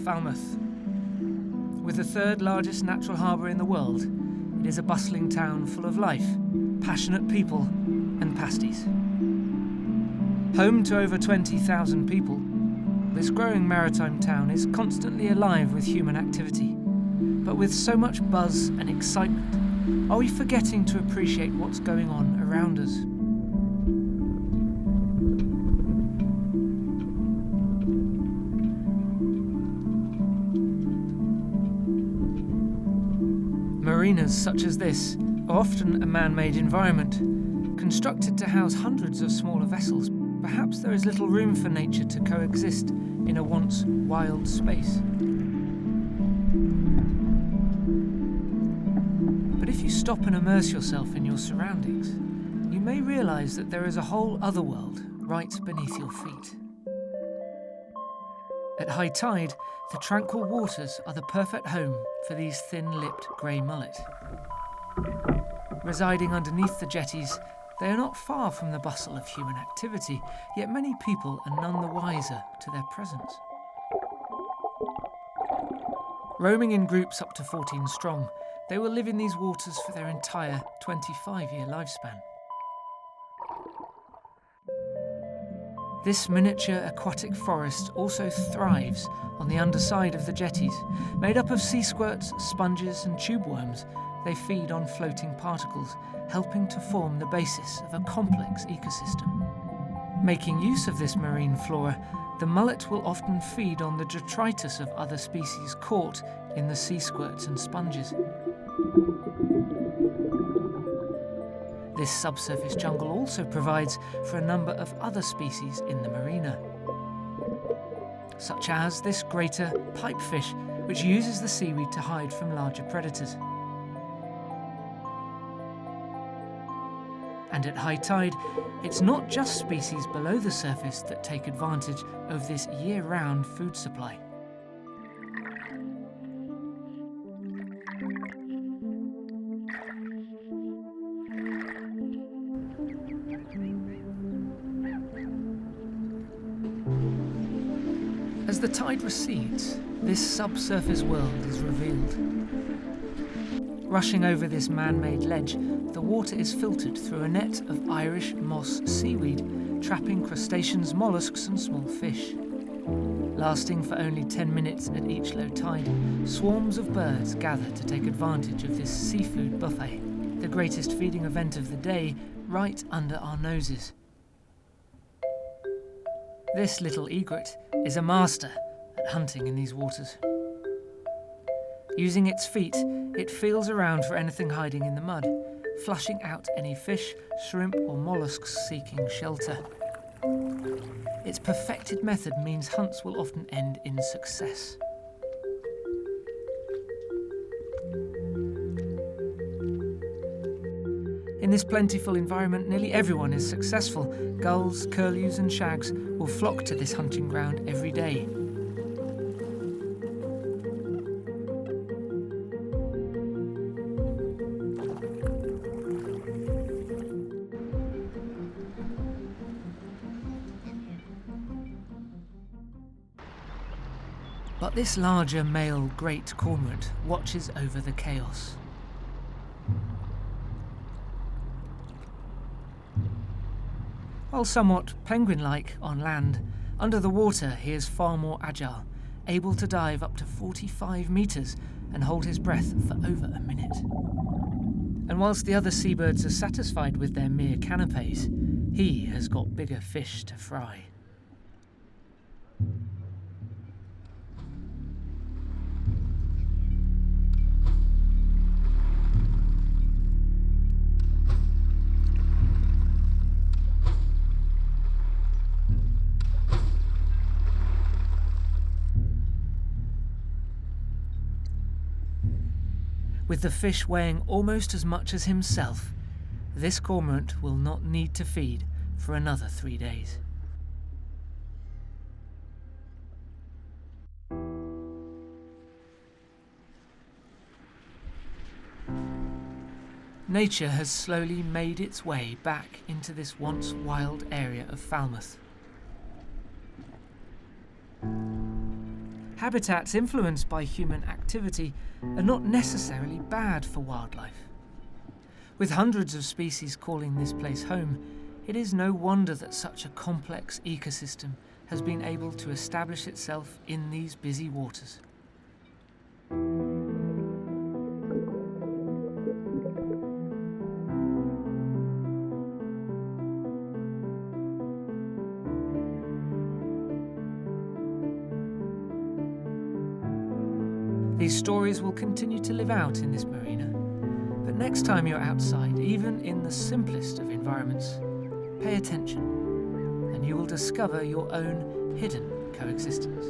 Falmouth. With the third largest natural harbour in the world, it is a bustling town full of life, passionate people and pasties. Home to over 20,000 people, this growing maritime town is constantly alive with human activity. But with so much buzz and excitement, are we forgetting to appreciate what's going on around us? Marinas such as this are often a man-made environment, constructed to house hundreds of smaller vessels. Perhaps there is little room for nature to coexist in a once wild space. But if you stop and immerse yourself in your surroundings, you may realise that there is a whole other world right beneath your feet. At high tide, the tranquil waters are the perfect home for these thin-lipped grey mullet. Residing underneath the jetties, they are not far from the bustle of human activity, yet many people are none the wiser to their presence. Roaming in groups up to 14 strong, they will live in these waters for their entire 25-year lifespan. This miniature aquatic forest also thrives on the underside of the jetties. Made up of sea squirts, sponges and tube worms, they feed on floating particles, helping to form the basis of a complex ecosystem. Making use of this marine flora, the mullet will often feed on the detritus of other species caught in the sea squirts and sponges. This subsurface jungle also provides for a number of other species in the marina, such as this greater pipefish, which uses the seaweed to hide from larger predators. And at high tide, it's not just species below the surface that take advantage of this year-round food supply. As the tide recedes, this subsurface world is revealed. Rushing over this man-made ledge, the water is filtered through a net of Irish moss seaweed, trapping crustaceans, molluscs and small fish. Lasting for only 10 minutes at each low tide, swarms of birds gather to take advantage of this seafood buffet, the greatest feeding event of the day, right under our noses. This little egret is a master at hunting in these waters. Using its feet, it feels around for anything hiding in the mud, flushing out any fish, shrimp or molluscs seeking shelter. Its perfected method means hunts will often end in success. In this plentiful environment, nearly everyone is successful. Gulls, curlews and shags will flock to this hunting ground every day. But this larger male great cormorant watches over the chaos. While somewhat penguin-like on land, under the water he is far more agile, able to dive up to 45 metres and hold his breath for over a minute. And whilst the other seabirds are satisfied with their mere canapes, he has got bigger fish to fry. With the fish weighing almost as much as himself, this cormorant will not need to feed for another 3 days. Nature has slowly made its way back into this once wild area of Falmouth. Habitats influenced by human activity are not necessarily bad for wildlife. With hundreds of species calling this place home, it is no wonder that such a complex ecosystem has been able to establish itself in these busy waters. These stories will continue to live out in this marina, but next time you're outside, even in the simplest of environments, pay attention, and you will discover your own hidden coexistence.